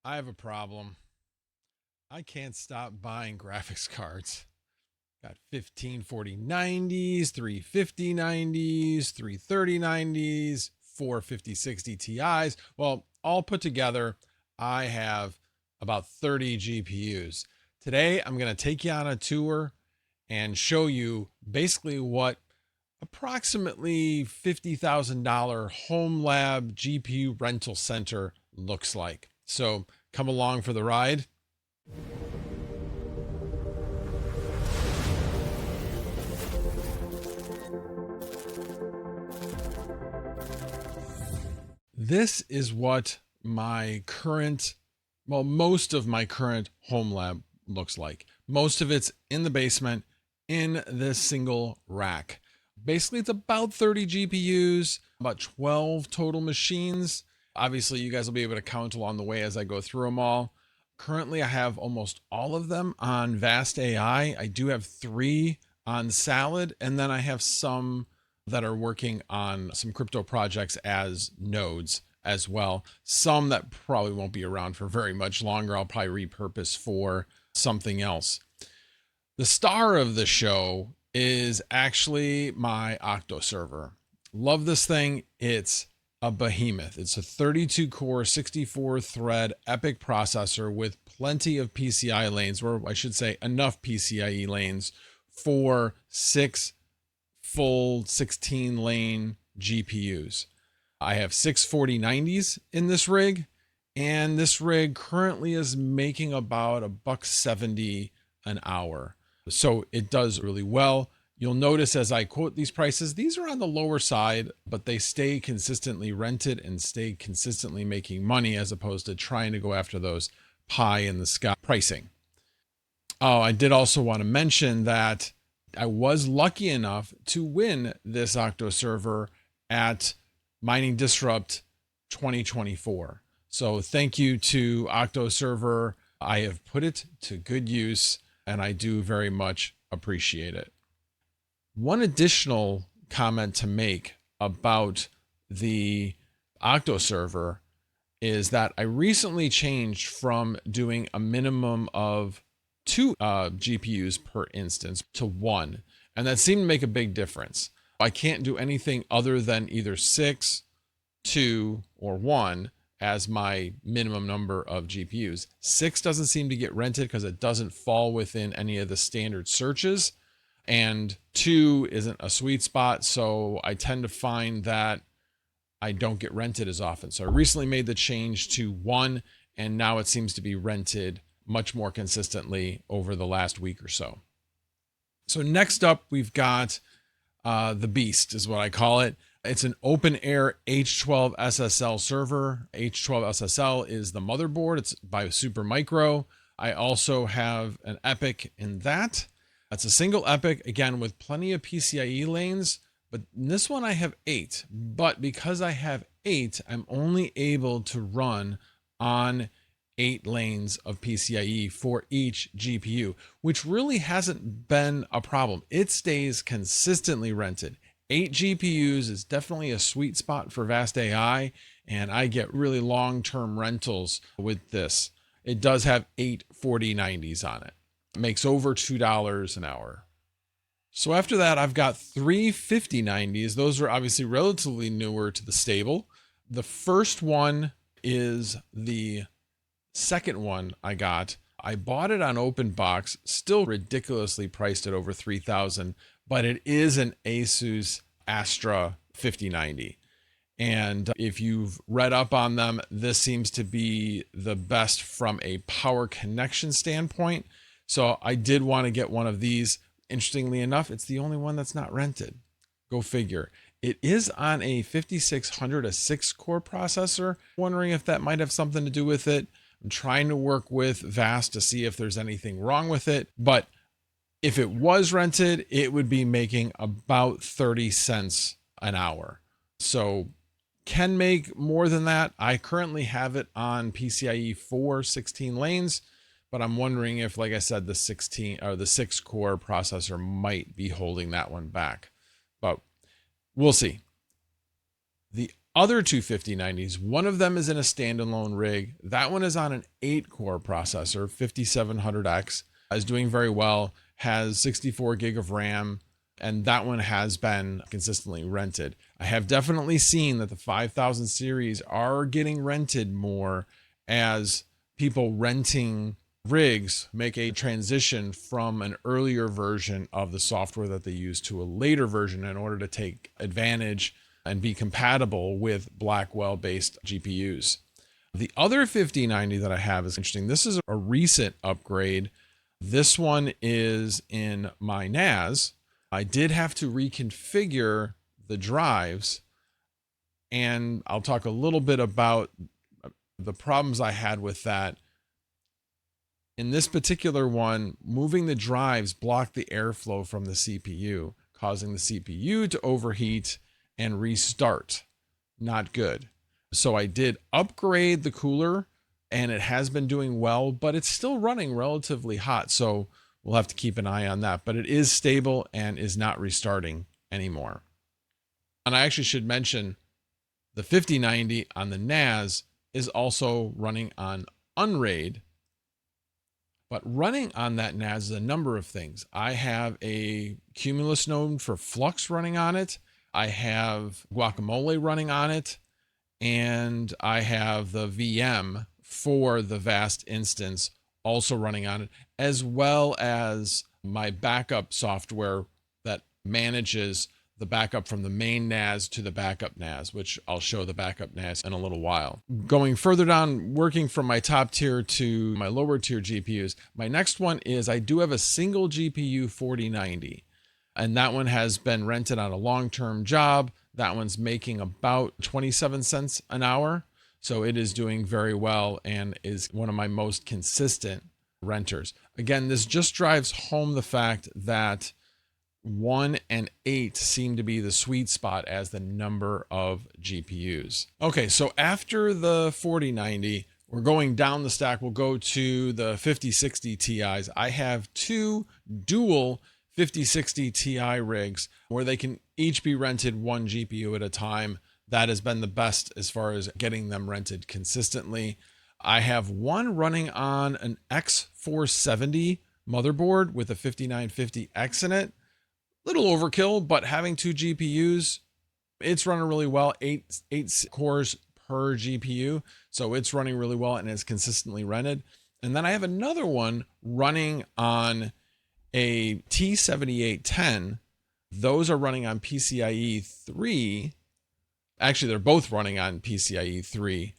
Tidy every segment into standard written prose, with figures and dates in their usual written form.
I have a problem. I can't stop buying graphics cards. Got 154090s, 35090s, 33090s, 45060 Ti's. Well, all put together, I have about 30 GPUs. Today, I'm going to take you on a tour and show you basically what approximately $50,000 home lab GPU rental center looks like. So come along for the ride. This is what my current, well, most of my current home lab looks like. Most of it's in the basement in this single rack. Basically, it's about 30 GPUs, about 12 total machines. Obviously, you guys will be able to count along the way as I go through them all. Currently, I have almost all of them on Vast AI. I do have 3 on Salad, and then I have some that are working on some crypto projects as nodes as well. Some that probably won't be around for very much longer. I'll probably repurpose for something else. The star of the show is actually my Octo server. Love this thing. It's a behemoth. It's a 32 core, 64 thread epic processor with plenty of PCI lanes, or I should say enough PCIe lanes for 6 full 16 lane GPUs. I have 6 4090s in this rig, and this rig currently is making about $1.70 an hour. So it does really well. You'll notice as I quote these prices, these are on the lower side, but they stay consistently rented and stay consistently making money as opposed to trying to go after those pie in the sky pricing. Oh, I did also want to mention that I was lucky enough to win this Octo server at Mining Disrupt 2024. So thank you to Octo server. I have put it to good use and I do very much appreciate it. One additional comment to make about the Octo server is that I recently changed from doing a minimum of 2 GPUs per instance to 1. And that seemed to make a big difference. I can't do anything other than either 6, 2, or 1 as my minimum number of GPUs. 6 doesn't seem to get rented because it doesn't fall within any of the standard searches. And 2 isn't a sweet spot. So I tend to find that I don't get rented as often. So I recently made the change to 1, and now it seems to be rented much more consistently over the last week or so. So next up, we've got the Beast is what I call it. It's an open air H12 SSL server. H12 SSL is the motherboard. It's by Supermicro. I also have an Epic in that. That's a single Epic, again, with plenty of PCIe lanes. But in this one, I have 8. But because I have 8, I'm only able to run on 8 lanes of PCIe for each GPU, which really hasn't been a problem. It stays consistently rented. 8 GPUs is definitely a sweet spot for Vast AI, and I get really long-term rentals with this. It does have 8 4090s on it. It makes over $2 an hour. So after that, I've got 3 5090s. Those are obviously relatively newer to the stable. The first one is the second one I got. I bought it on open box, still ridiculously priced at over $3,000, but it is an Asus Astra 5090. And if you've read up on them, this seems to be the best from a power connection standpoint. So I did want to get one of these. Interestingly enough, it's the only one that's not rented. Go figure. It is on a 5600, a 6-core processor. Wondering if that might have something to do with it. I'm trying to work with Vast to see if there's anything wrong with it. But if it was rented, it would be making about 30 cents an hour. So can make more than that. I currently have it on PCIe 4 16 lanes, but I'm wondering if, like I said, the 6-core processor might be holding that one back. But we'll see. The other two 5090s, one of them is in a standalone rig. That one is on an 8-core processor, 5700X, is doing very well, has 64 gig of RAM, and that one has been consistently rented. I have definitely seen that the 5000 series are getting rented more as people renting rigs make a transition from an earlier version of the software that they use to a later version in order to take advantage and be compatible with Blackwell based GPUs. The other 5090 that I have is interesting. This is a recent upgrade. This one is in my NAS. I did have to reconfigure the drives, and I'll talk a little bit about the problems I had with that. In this particular one, moving the drives blocked the airflow from the CPU, causing the CPU to overheat and restart. Not good. So I did upgrade the cooler, and it has been doing well, but it's still running relatively hot. So we'll have to keep an eye on that, but it is stable and is not restarting anymore. And I actually should mention the 5090 on the NAS is also running on Unraid. But running on that NAS is a number of things. I have a Cumulus node for Flux running on it. I have Guacamole running on it. And I have the VM for the VAST instance also running on it, as well as my backup software that manages the backup from the main NAS to the backup NAS, which I'll show the backup NAS in a little while. Going further down, working from my top tier to my lower tier GPUs, my next one is I do have a single GPU 4090, and that one has been rented on a long-term job. That one's making about 27 cents an hour. So it is doing very well and is one of my most consistent renters. Again, this just drives home the fact that 1 and 8 seem to be the sweet spot as the number of GPUs. Okay, so after the 4090, we're going down the stack. We'll go to the 5060 Ti's. I have two dual 5060 Ti rigs where they can each be rented 1 GPU at a time. That has been the best as far as getting them rented consistently. I have one running on an X470 motherboard with a 5950X in it. Little overkill, but having 2 GPUs, it's running really well. Eight cores per GPU. So it's running really well and is consistently rented. And then I have another one running on a T7810. Those are running on PCIe 3. Actually, they're both running on PCIe 3.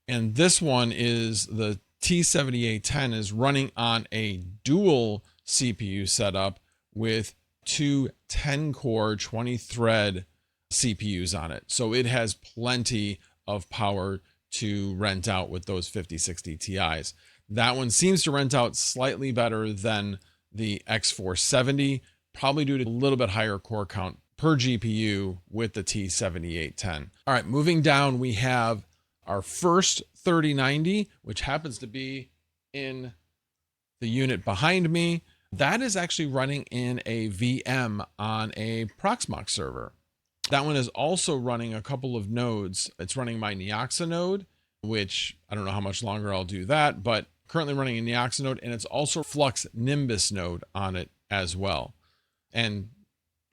And this one is the T7810 is running on a dual CPU setup with 2 10-core 20-thread CPUs on it. So it has plenty of power to rent out with those 5060 Ti's. That one seems to rent out slightly better than the X470, probably due to a little bit higher core count per GPU with the T7810. All right, moving down, we have our first 3090, which happens to be in the unit behind me. That is actually running in a VM on a Proxmox server. That one is also running a couple of nodes. It's running my Noctua node, which I don't know how much longer I'll do that, but currently running a Noctua node, and it's also Flux Nimbus node on it as well. And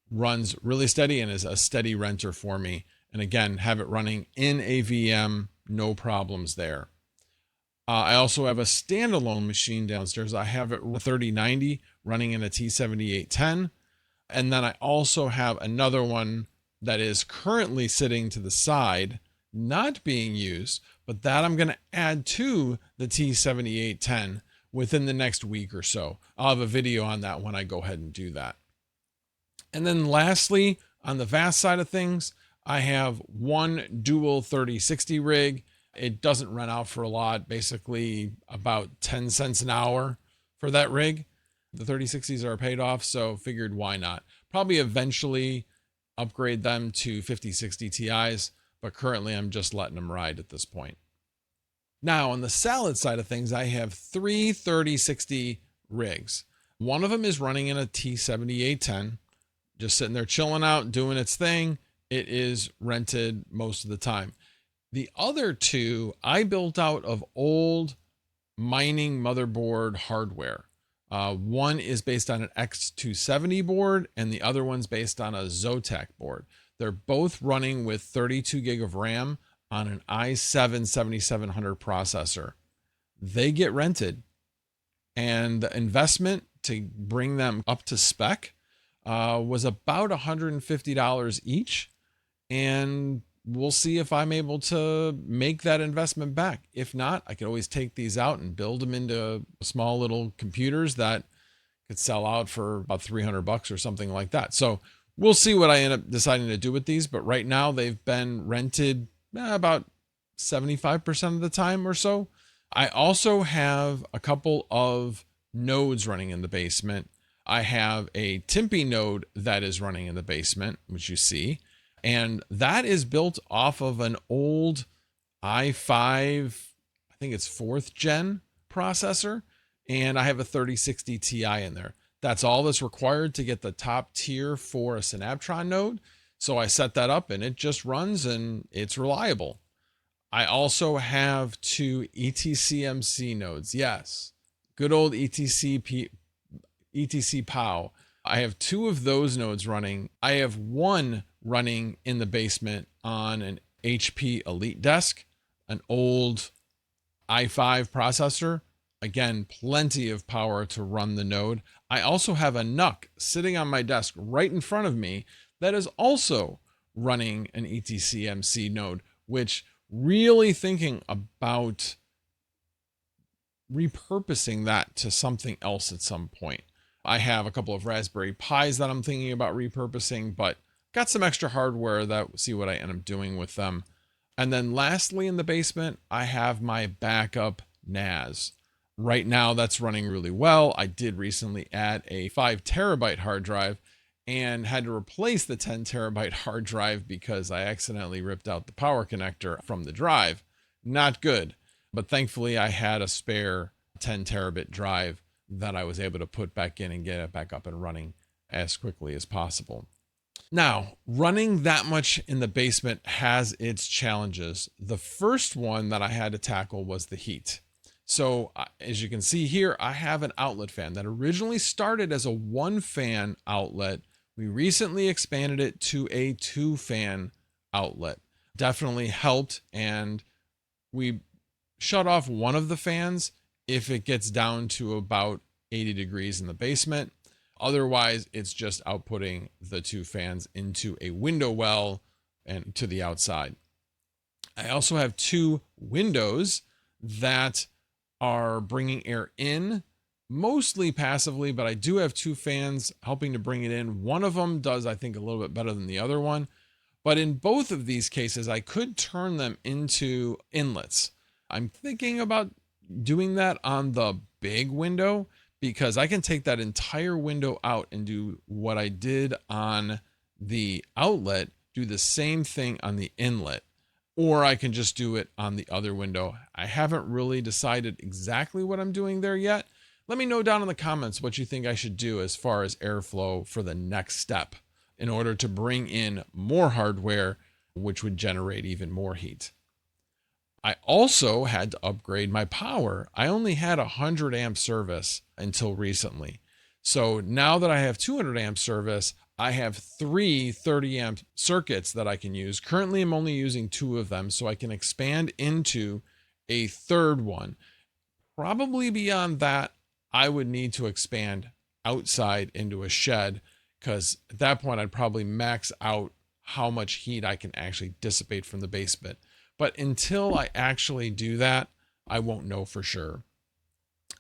runs really steady and is a steady renter for me. And again, have it running in a VM, no problems there. I also have a standalone machine downstairs. I have it 3090 running in a T7810. And then I also have another one that is currently sitting to the side, not being used, but that I'm going to add to the T7810 within the next week or so. I'll have a video on that when I go ahead and do that. And then lastly, on the VAST side of things, I have one dual 3060 rig. It doesn't rent out for a lot, basically about 10 cents an hour for that rig. The 3060s are paid off, so figured why not. Probably eventually upgrade them to 5060 Ti's, but currently I'm just letting them ride at this point. Now, on the salad side of things, I have 3 3060 rigs. One of them is running in a T7810, just sitting there chilling out, doing its thing. it is rented most of the time. The other two I built out of old mining motherboard hardware. One is based on an X270 board, and the other one's based on a Zotac board. They're both running with 32 gig of RAM on an i7 7700 processor. They get rented, and the investment to bring them up to spec was about $150 each. And we'll see if I'm able to make that investment back. If not, I could always take these out and build them into small little computers that could sell out for about $300 or something like that. So we'll see what I end up deciding to do with these. But right now they've been rented about 75% of the time or so. I also have a couple of nodes running in the basement. I have a Tempe node that is running in the basement, which you see. And that is built off of an old i5, I think it's 4th gen processor. And I have a 3060 Ti in there. That's all that's required to get the top tier for a Synaptron node. So I set that up and it just runs and it's reliable. I also have two ETCMC nodes. Yes, good old ETC POW. I have two of those nodes running. I have one running in the basement on an HP Elite Desk, an old i5 processor. Again, plenty of power to run the node. I also have a NUC sitting on my desk right in front of me that is also running an ETCMC node, which really thinking about repurposing that to something else at some point. I have a couple of Raspberry Pis that I'm thinking about repurposing, but got some extra hardware that we'll see what I end up doing with them. And then lastly, in the basement, I have my Backup NAS. Right now, that's running really well. I did recently add a 5 terabyte hard drive and had to replace the 10 terabyte hard drive because I accidentally ripped out the power connector from the drive. Not good, but thankfully I had a spare 10 terabit drive that I was able to put back in and get it back up and running as quickly as possible. Now, running that much in the basement has its challenges. The first one that I had to tackle was the heat. So as you can see here, I have an outlet fan that originally started as a 1-fan outlet. We recently expanded it to a 2-fan outlet. Definitely helped, and we shut off one of the fans if it gets down to about 80 degrees in the basement. Otherwise, it's just outputting the 2 fans into a window well and to the outside. I also have 2 windows that are bringing air in, mostly passively, but I do have 2 fans helping to bring it in. One of them does, I think, a little bit better than the other one. But in both of these cases, I could turn them into inlets. I'm thinking about doing that on the big window because I can take that entire window out and do what I did on the outlet, do the same thing on the inlet, or I can just do it on the other window. I haven't really decided exactly what I'm doing there yet. Let me know down in the comments what you think I should do as far as airflow for the next step in order to bring in more hardware, which would generate even more heat. I also had to upgrade my power. I only had 100 amp service until recently. So now that I have 200 amp service, I have 3 30 amp circuits that I can use. Currently, I'm only using 2 of them, so I can expand into a third one. Probably beyond that, I would need to expand outside into a shed because at that point, I'd probably max out how much heat I can actually dissipate from the basement. But until I actually do that, I won't know for sure.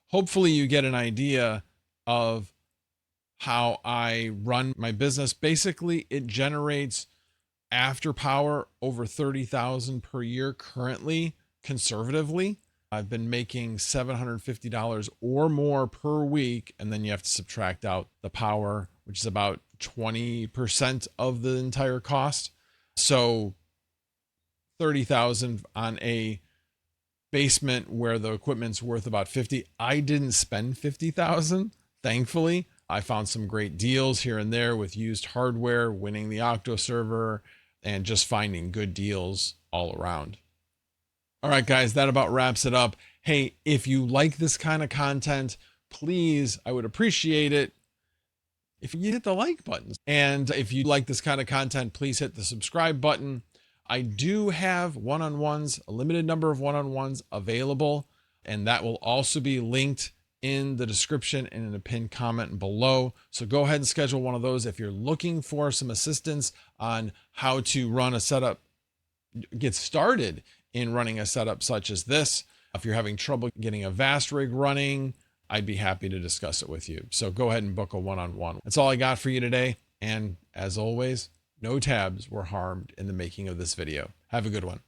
Hopefully you get an idea of how I run my business. Basically, it generates after power over 30,000 per year currently, conservatively. I've been making $750 or more per week, and then you have to subtract out the power, which is about 20% of the entire cost. So 30,000 on a basement where the equipment's worth about 50. I didn't spend 50,000. Thankfully, I found some great deals here and there with used hardware, winning the Octo server, and just finding good deals all around. All right, guys, that about wraps it up. Hey, if you like this kind of content, please, I would appreciate it if you hit the like button. And if you like this kind of content, please hit the subscribe button. I do have one-on-ones, a limited number of one-on-ones available, and that will also be linked in the description and in a pinned comment below. So go ahead and schedule one of those if you're looking for some assistance on how to run a setup, get started in running a setup such as this. If you're having trouble getting a VAST rig running, I'd be happy to discuss it with you. So go ahead and book a one-on-one. That's all I got for you today. And as always, no tabs were harmed in the making of this video. Have a good one.